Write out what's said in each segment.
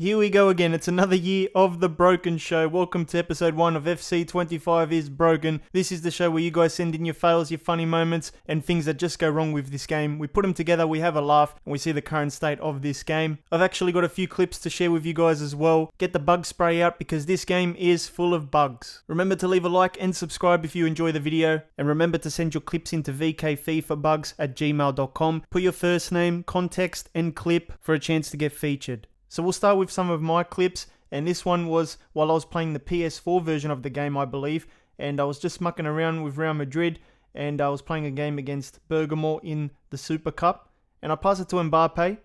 Here we go again. It's another year of The Broken Show. Welcome to episode 1 of FC25 is Broken. This is the show where you guys send in your fails, your funny moments, and things that just go wrong with this game. We put them together, we have a laugh, and we see the current state of this game. I've actually got a few clips to share with you guys as well. Get the bug spray out because this game is full of bugs. Remember to leave a like and subscribe if you enjoy the video. And remember to send your clips into vkfifabugs@gmail.com. Put your first name, context, and clip for a chance to get featured. So we'll start with some of my clips, and this one was while I was playing the PS4 version of the game, I believe, and I was just mucking around with Real Madrid, and I was playing a game against Bergamo in the Super Cup, and I pass it to Mbappe,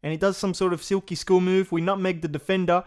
and he does some sort of silky school move. We nutmeg the defender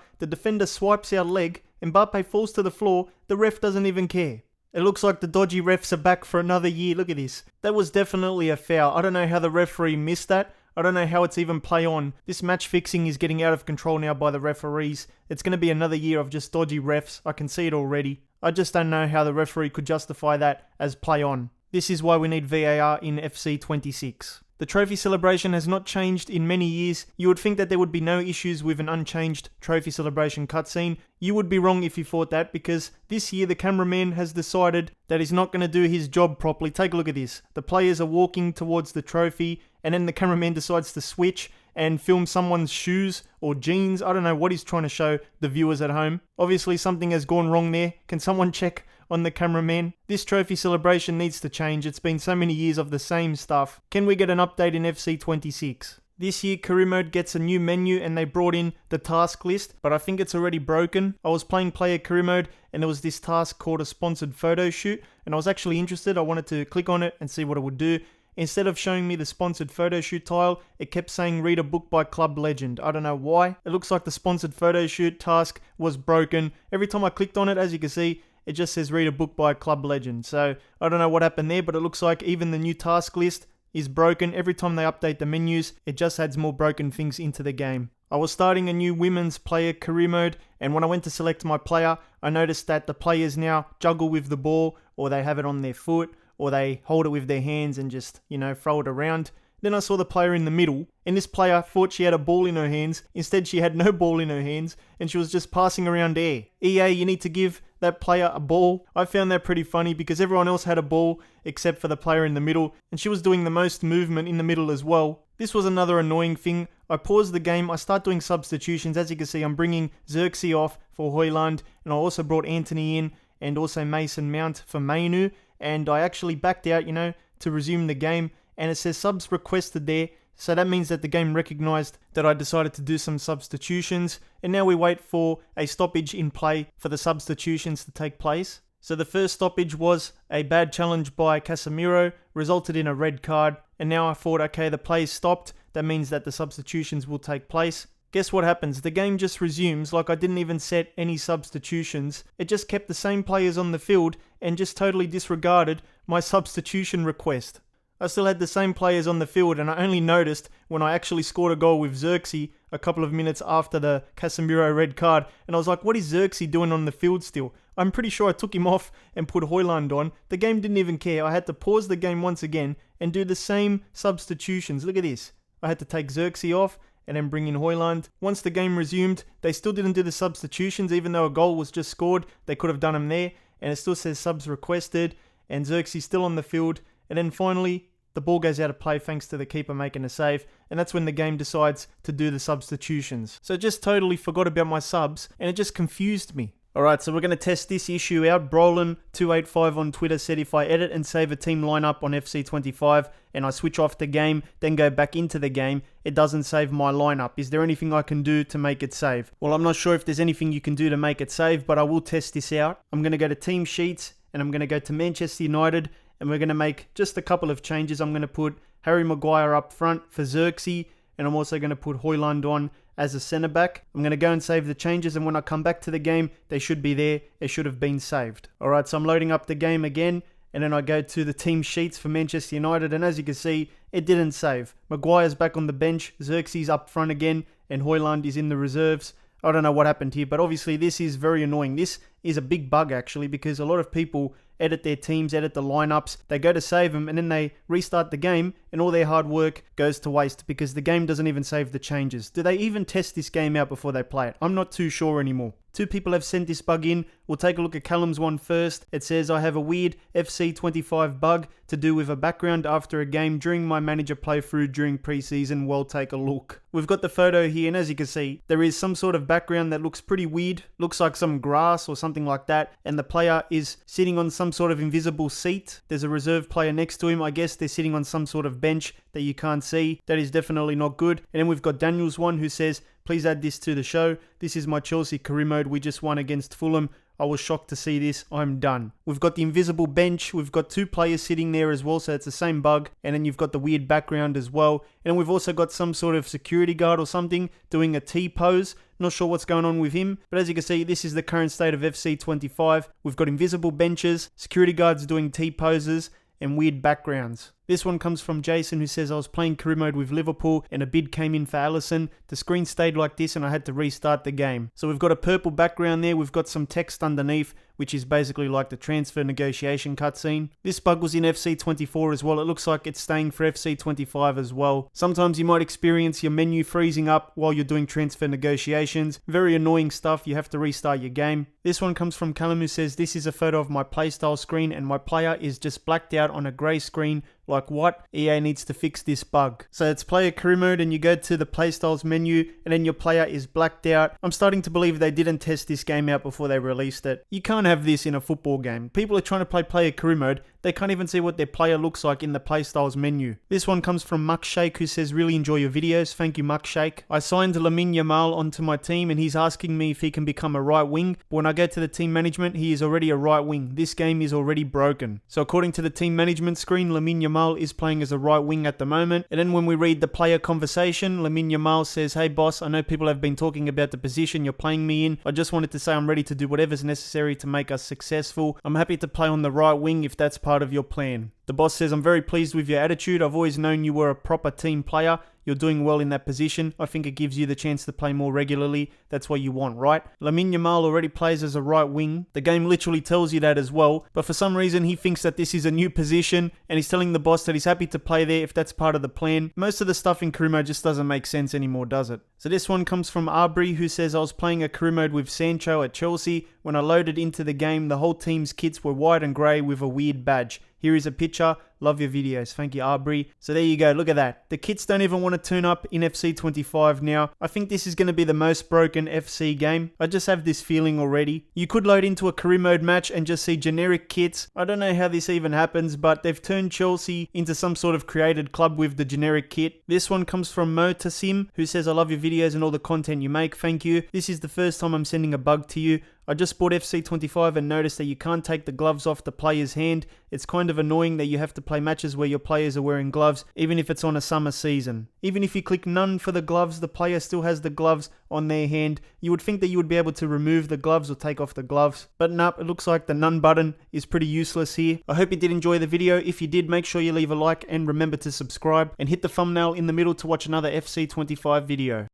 swipes our leg, Mbappe falls to the floor, the ref doesn't even care. It looks like the dodgy refs are back for another year. Look at this. That was definitely a foul. I don't know how the referee missed that. I don't know how it's even play on. This match fixing is getting out of control now by the referees. It's going to be another year of just dodgy refs. I can see it already. I just don't know how the referee could justify that as play on. This is why we need VAR in FC 26. The trophy celebration has not changed in many years. You would think that there would be no issues with an unchanged trophy celebration cutscene. You would be wrong if you thought that, because this year the cameraman has decided that he's not going to do his job properly. Take a look at this. The players are walking towards the trophy, and then the cameraman decides to switch and film someone's shoes or jeans. I don't know what he's trying to show the viewers at home. Obviously something has gone wrong there. Can someone check on the cameraman? This trophy celebration needs to change. It's been so many years of the same stuff. Can we get an update in FC 26? This year, career mode gets a new menu and they brought in the task list, but I think it's already broken. I was playing player career mode and there was this task called a sponsored photo shoot, and I was actually interested. I wanted to click on it and see what it would do. Instead of showing me the sponsored photo shoot tile, it kept saying read a book by club legend. I don't know why. It looks like the sponsored photo shoot task was broken. Every time I clicked on it, as you can see, it just says read a book by club legend. So I don't know what happened there, but it looks like even the new task list is broken. Every time they update the menus, it just adds more broken things into the game. I was starting a new women's player career mode, and when I went to select my player, I noticed that the players now juggle with the ball, or they have it on their foot, or they hold it with their hands and just, throw it around. Then I saw the player in the middle, and this player thought she had a ball in her hands. Instead, she had no ball in her hands, and she was just passing around air. EA, you need to give that player a ball. I found that pretty funny because everyone else had a ball except for the player in the middle, and she was doing the most movement in the middle as well. This was another annoying thing. I paused the game, I start doing substitutions. As you can see, I'm bringing Xerxes off for Højlund, and I also brought Anthony in, and also Mason Mount for Mainu. And I actually backed out, to resume the game, and it says subs requested there, so that means that the game recognized that I decided to do some substitutions, and now we wait for a stoppage in play for the substitutions to take place. So the first stoppage was a bad challenge by Casemiro, resulted in a red card, and now I thought, okay, the play stopped, that means that the substitutions will take place. Guess what happens? The game just resumes like I didn't even set any substitutions. It just kept the same players on the field and just totally disregarded my substitution request. I still had the same players on the field, and I only noticed when I actually scored a goal with Xerxes a couple of minutes after the Casemiro red card, and I was like, what is Xerxes doing on the field still? I'm pretty sure I took him off and put Højlund on. The game didn't even care. I had to pause the game once again and do the same substitutions. Look at this. I had to take Xerxes off and then bring in Højlund. Once the game resumed, they still didn't do the substitutions, even though a goal was just scored. They could have done them there, and it still says subs requested, and Xerxes still on the field. And then finally, the ball goes out of play thanks to the keeper making a save, and that's when the game decides to do the substitutions. So it just totally forgot about my subs, and it just confused me. Alright, so we're going to test this issue out. Brolin285 on Twitter said if I edit and save a team lineup on FC25 and I switch off the game, then go back into the game, it doesn't save my lineup. Is there anything I can do to make it save? Well, I'm not sure if there's anything you can do to make it save, but I will test this out. I'm going to go to Team Sheets, and I'm going to go to Manchester United, and we're going to make just a couple of changes. I'm going to put Harry Maguire up front for Xerxes, and I'm also going to put Højlund on as a centre back. I'm going to go and save the changes, and when I come back to the game, they should be there. It should have been saved. Alright, so I'm loading up the game again, and then I go to the team sheets for Manchester United, and as you can see, it didn't save. Maguire's back on the bench, Xerxes up front again, and Højlund is in the reserves. I don't know what happened here, but obviously this is very annoying. This is a big bug actually, because a lot of people edit their teams, edit the lineups. They go to save them and then they restart the game and all their hard work goes to waste because the game doesn't even save the changes. Do they even test this game out before they play it? I'm not too sure anymore. 2 people have sent this bug in. We'll take a look at Callum's one first. It says, I have a weird FC25 bug to do with a background after a game during my manager playthrough during preseason. Well, take a look. We've got the photo here, and as you can see, there is some sort of background that looks pretty weird. Looks like some grass or something like that, and the player is sitting on some sort of invisible seat. There's a reserve player next to him. I guess they're sitting on some sort of bench that you can't see. That is definitely not good. And then we've got Daniel's one who says, please add this to the show. This is my Chelsea career mode. We just won against Fulham. I was shocked to see this. I'm done. We've got the invisible bench. We've got 2 players sitting there as well, so it's the same bug. And then you've got the weird background as well. And we've also got some sort of security guard or something doing a T-pose. Not sure what's going on with him. But as you can see, this is the current state of FC25. We've got invisible benches, security guards doing T-poses, and weird backgrounds. This one comes from Jason who says, I was playing career mode with Liverpool and a bid came in for Alisson. The screen stayed like this and I had to restart the game. So we've got a purple background there. We've got some text underneath, which is basically like the transfer negotiation cutscene. This bug was in FC24 as well. It looks like it's staying for FC25 as well. Sometimes you might experience your menu freezing up while you're doing transfer negotiations. Very annoying stuff. You have to restart your game. This one comes from Callum who says, this is a photo of my playstyle screen and my player is just blacked out on a grey screen. Like what? EA needs to fix this bug. So it's player career mode and you go to the playstyles menu and then your player is blacked out. I'm starting to believe they didn't test this game out before they released it. You can't have this in a football game. People are trying to play player career mode. They can't even see what their player looks like in the playstyles menu. This one comes from Muckshake who says, really enjoy your videos. Thank you, Muckshake. I signed Lamine Yamal onto my team and he's asking me if he can become a right wing. But when I go to the team management, he is already a right wing. This game is already broken. So according to the team management screen, Lamine Yamal is playing as a right wing at the moment. And then when we read the player conversation, Lamine Yamal says, hey boss, I know people have been talking about the position you're playing me in. I just wanted to say I'm ready to do whatever's necessary to make us successful. I'm happy to play on the right wing if that's part of your plan. The boss says, I'm very pleased with your attitude. I've always known you were a proper team player. You're doing well in that position. I think it gives you the chance to play more regularly. That's what you want, right? Lamine Yamal already plays as a right wing. The game literally tells you that as well. But for some reason, he thinks that this is a new position and he's telling the boss that he's happy to play there if that's part of the plan. Most of the stuff in career mode just doesn't make sense anymore, does it? So this one comes from Arbery who says, I was playing a career mode with Sancho at Chelsea. When I loaded into the game, the whole team's kits were white and grey with a weird badge. Here is a picture. Love your videos. Thank you, Arbery. So there you go. Look at that. The kits don't even want to turn up in FC25 now. I think this is going to be the most broken FC game. I just have this feeling already. You could load into a career mode match and just see generic kits. I don't know how this even happens, but they've turned Chelsea into some sort of created club with the generic kit. This one comes from Mo Tassim, who says, I love your videos and all the content you make. Thank you. This is the first time I'm sending a bug to you. I just bought FC25 and noticed that you can't take the gloves off the player's hand. It's kind of annoying that you have to play matches where your players are wearing gloves, even if it's on a summer season. Even if you click none for the gloves, the player still has the gloves on their hand. You would think that you would be able to remove the gloves or take off the gloves. But nope, it looks like the none button is pretty useless here. I hope you did enjoy the video. If you did, make sure you leave a like and remember to subscribe and hit the thumbnail in the middle to watch another FC25 video.